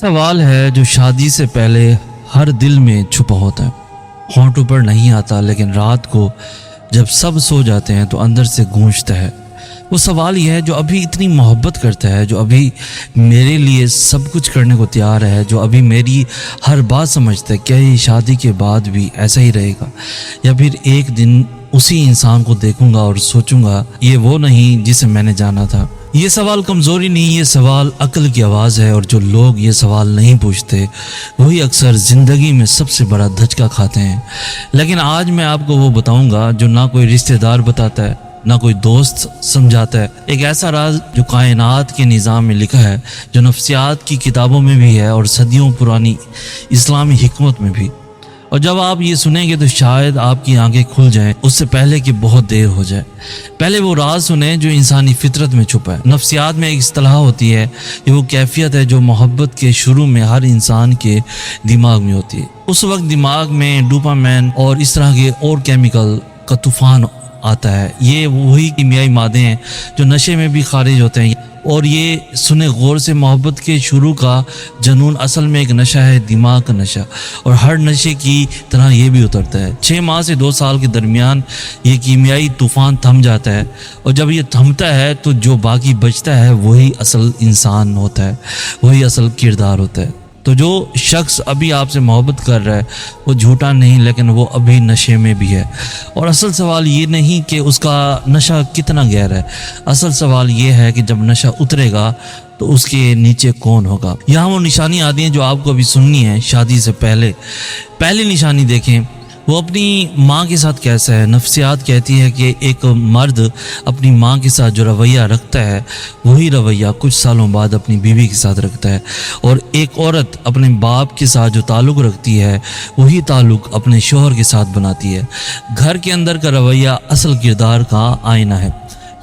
सवाल है जो शादी से पहले हर दिल में छुपा होता है, होंठों पर नहीं आता, लेकिन रात को जब सब सो जाते हैं तो अंदर से गूंजता है। वो सवाल यह है जो अभी इतनी मोहब्बत करता है, जो अभी मेरे लिए सब कुछ करने को तैयार है, जो अभी मेरी हर बात समझता है, क्या ये शादी के बाद भी ऐसा ही रहेगा या फिर एक दिन उसी इंसान को देखूंगा और सोचूंगा ये वो नहीं जिसे मैंने जाना था। ये सवाल कमज़ोरी नहीं, ये सवाल अक्ल की आवाज़ है, और जो लोग ये सवाल नहीं पूछते वही अक्सर ज़िंदगी में सबसे बड़ा धचका खाते हैं। लेकिन आज मैं आपको वो बताऊंगा जो ना कोई रिश्तेदार बताता है, ना कोई दोस्त समझाता है। एक ऐसा राज जो कायनात के निज़ाम में लिखा है, जो नफ्सियात की किताबों में भी है और सदियों पुरानी इस्लामी हिकमत में भी। और जब आप ये सुनेंगे तो शायद आपकी आंखें खुल जाएं, उससे पहले कि बहुत देर हो जाए। पहले वो राज सुने जो इंसानी फितरत में छुपा है। नफ्सियात में एक इस्तिलाह होती है, ये वो कैफियत है जो मोहब्बत के शुरू में हर इंसान के दिमाग में होती है। उस वक्त दिमाग में डोपामाइन और इस तरह के और केमिकल का तूफान आता है। ये वही कीमियाई मादे हैं जो नशे में भी खारिज होते हैं। और ये सुने गौर से, मोहब्बत के शुरू का जनून असल में एक नशा है, दिमाग का नशा, और हर नशे की तरह ये भी उतरता है। 6 माह से 2 साल के दरमियान ये कीमियाई तूफ़ान थम जाता है, और जब ये थमता है तो जो बाकी बचता है वही असल इंसान होता है, वही असल किरदार होता है। तो जो शख्स अभी आपसे मोहब्बत कर रहा है वो झूठा नहीं, लेकिन वो अभी नशे में भी है। और असल सवाल ये नहीं कि उसका नशा कितना गहरा है, असल सवाल ये है कि जब नशा उतरेगा तो उसके नीचे कौन होगा। यहाँ वो निशानी आती हैं जो आपको अभी सुननी है शादी से पहले। पहली निशानी देखें, वो अपनी माँ के साथ कैसा है। नफ्सियात कहती है कि एक मर्द अपनी माँ के साथ जो रवैया रखता है वही रवैया कुछ सालों बाद अपनी बीवी के साथ रखता है, और एक औरत अपने बाप के साथ जो ताल्लुक़ रखती है वही ताल्लुक़ अपने शोहर के साथ बनाती है। घर के अंदर का रवैया असल किरदार का आईना है।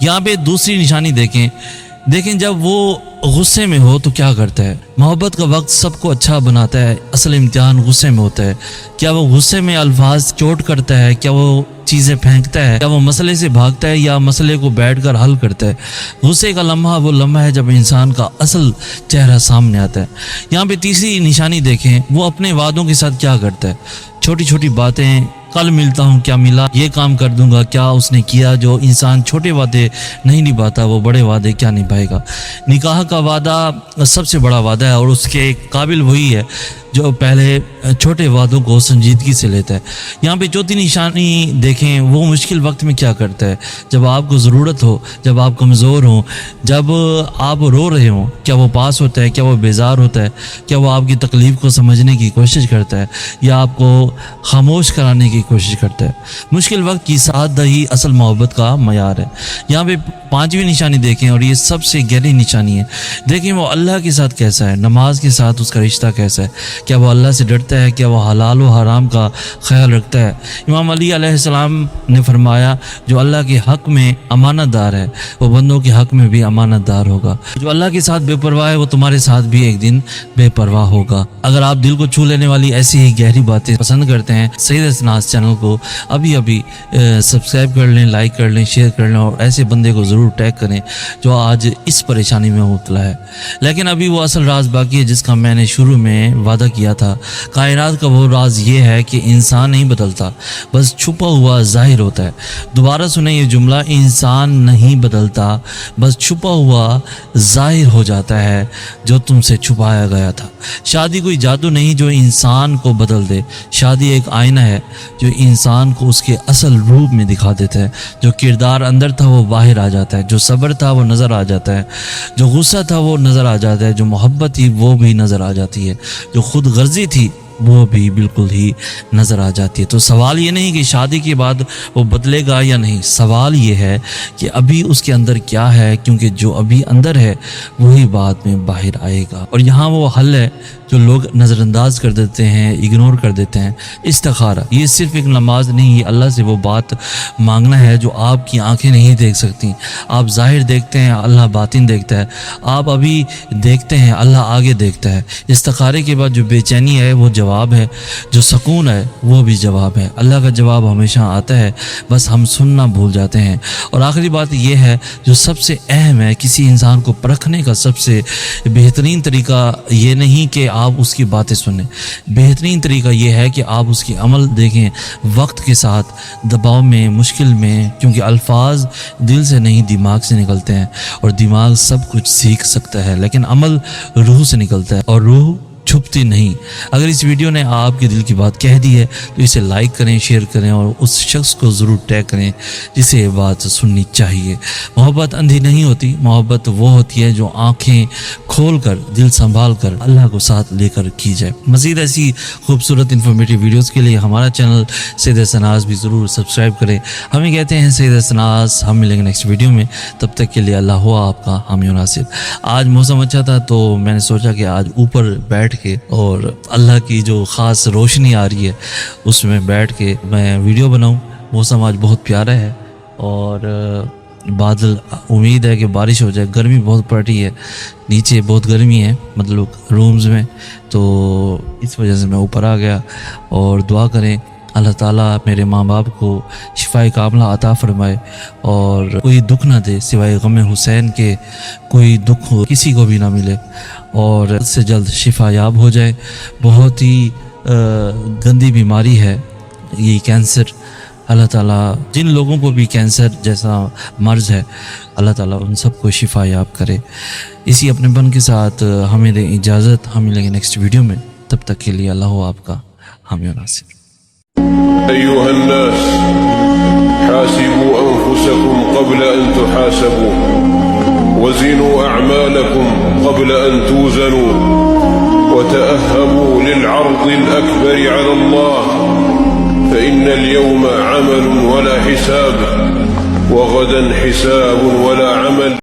यहाँ पे दूसरी निशानी देखें, जब वो गुस्से में हो तो क्या करता है। मोहब्बत का वक्त सबको अच्छा बनाता है, असल इम्तिहान गुस्से में होता है। क्या वो गुस्से में अल्फाज चोट करता है, क्या वो चीज़ें फेंकता है, क्या वो मसले से भागता है या मसले को बैठकर हल करता है। गुस्से का लम्हा वो लम्हा है जब इंसान का असल चेहरा सामने आता है। यहाँ पे तीसरी निशानी देखें, वो अपने वादों के साथ क्या करता है। छोटी छोटी बातें, कल मिलता हूँ, क्या मिला, ये काम कर दूंगा, क्या उसने किया। जो इंसान छोटे वादे नहीं निभाता वो बड़े वादे क्या निभाएगा। निकाह का वादा सबसे बड़ा वादा है, और उसके काबिल वही है जो पहले छोटे वादों को संजीदगी से लेता है। यहाँ पे चौथी निशानी देखें, वो मुश्किल वक्त में क्या करता है। जब आपको ज़रूरत हो, जब आप कमज़ोर हों, जब आप रो रहे हों, क्या वो पास होता है, क्या वो बेजार होता है, क्या वो आपकी तकलीफ़ को समझने की कोशिश करता है या आपको खामोश कराने की कोशिश करता है। मुश्किल वक्त की साथ दही असल मोहब्बत का मयार है। यहाँ पे पांचवी निशानी देखें, और ये सबसे गहरी निशानी है। देखें वो अल्लाह के साथ कैसा है, नमाज के साथ उसका रिश्ता कैसा है। क्या वो अल्लाह से डरता है, क्या वो हलाल व हराम का ख्याल रखता है। इमाम अली अलैहिस्सलाम ने फरमाया, जो अल्लाह के हक़ में अमानतदार है वो बंदों के हक़ में भी अमानतदार होगा। जो अल्लाह के साथ बेपरवाह है वो तुम्हारे साथ भी एक दिन बेपरवाह होगा। अगर आप दिल को छू लेने वाली ऐसी ही गहरी बातें पसंद करते हैं, सईद असनास चैनल को अभी सब्सक्राइब कर लें, लाइक कर लें, शेयर कर लें, और ऐसे बंदे को ज़रूर टैग करें जो आज इस परेशानी में मुब्तला है। लेकिन अभी वो असल राज बाकी है जिसका मैंने शुरू में वादा किया था। कायनात का वो राज ये है कि इंसान नहीं बदलता, बस छुपा हुआ जाहिर होता है। दोबारा सुने ये जुमला, इंसान नहीं बदलता, बस छुपा हुआ जाहिर हो जाता है जो तुमसे छुपाया गया था। शादी कोई जादू नहीं जो इंसान को बदल दे। शादी एक आईना है जो इंसान को उसके असल रूप में दिखा देता है। जो किरदार अंदर था वो बाहर आ जाता है, जो सब्र था वो नज़र आ जाता है, जो गुस्सा था वो नज़र आ जाता है, जो मोहब्बत थी वो भी नज़र आ जाती है, जो खुद गर्जी थी वो भी बिल्कुल ही नज़र आ जाती है। तो सवाल ये नहीं कि शादी के बाद वो बदलेगा या नहीं, सवाल ये है कि अभी उसके अंदर क्या है, क्योंकि जो अभी अंदर है वही बाद में बाहर आएगा। और यहाँ वो हल है جو لوگ نظر انداز کر دیتے ہیں، اگنور کر دیتے ہیں۔ استخارہ یہ صرف ایک نماز نہیں، یہ اللہ سے وہ بات مانگنا ہے جو آپ کی آنکھیں نہیں دیکھ سکتی۔ آپ ظاہر دیکھتے ہیں، اللہ باطن دیکھتا ہے۔ آپ ابھی دیکھتے ہیں، اللہ آگے دیکھتا ہے۔ استخارے کے بعد جو بے چینی ہے وہ جواب ہے، جو سکون ہے وہ بھی جواب ہے۔ اللہ کا جواب ہمیشہ آتا ہے، بس ہم سننا بھول جاتے ہیں۔ اور آخری بات یہ ہے جو سب سے اہم ہے، کسی انسان کو پرکھنے کا سب سے بہترین طریقہ یہ نہیں کہ آپ اس کی باتیں سنیں، بہترین طریقہ یہ ہے کہ آپ اس کی عمل دیکھیں وقت کے ساتھ، دباؤ میں، مشکل میں، کیونکہ الفاظ دل سے نہیں دماغ سے نکلتے ہیں، اور دماغ سب کچھ سیکھ سکتا ہے لیکن عمل روح سے نکلتا ہے، اور روح چھپتی نہیں۔ اگر اس ویڈیو نے آپ کے دل کی بات کہہ دی ہے تو اسے لائک کریں، شیئر کریں، اور اس شخص کو ضرور ٹیگ کریں جسے یہ بات سننی چاہیے۔ محبت اندھی نہیں ہوتی، محبت وہ ہوتی ہے جو آنکھیں کھول کر، دل سنبھال کر اللہ کو ساتھ لے کر کی جائے۔ مزید ایسی خوبصورت انفارمیٹیو ویڈیوز کے لیے ہمارا چینل سید سناز بھی ضرور سبسکرائب کریں۔ ہمیں کہتے ہیں سید سناز، ہم ملیں گے نیکسٹ ویڈیو میں، تب تک کے لیے اللہ ہوا آپ کا حامی و ناصر۔ آج موسم اچھا تھا تو میں نے سوچا کہ آج اوپر بیٹھ کے اور اللہ کی جو خاص روشنی آ رہی ہے اس میں بیٹھ کے میں ویڈیو بناؤں۔ موسم آج بہت پیارا ہے اور بادل، امید ہے کہ بارش ہو جائے۔ گرمی بہت پڑ رہی ہے، نیچے بہت گرمی ہے مطلب رومز میں، تو اس وجہ سے میں اوپر آ گیا۔ اور دعا کریں اللہ تعالیٰ میرے ماں باپ کو شفائے کاملہ عطا فرمائے اور کوئی دکھ نہ دے سوائے غم حسین کے، کوئی دکھ کسی کو بھی نہ ملے اور جلد سے جلد شفا یاب ہو جائے۔ بہت ہی گندی بیماری ہے یہ کینسر۔ اللہ تعالیٰ جن لوگوں کو بھی کینسر جیسا مرض ہے، اللہ تعالیٰ ان سب کو شفا یاب کرے۔ اسی اپنے بن کے ساتھ ہمیں دیں اجازت، ہم ملیں گے نیکسٹ ویڈیو میں، تب تک کے لیے اللہ ہو آپ کا حامی و ناصر۔ أيها الناس حاسبوا أنفسكم قبل أن تحاسبوا وزنوا أعمالكم قبل أن توزنوا وتأهبوا للعرض الأكبر على الله فإن اليوم عمل ولا حساب وغدا حساب ولا عمل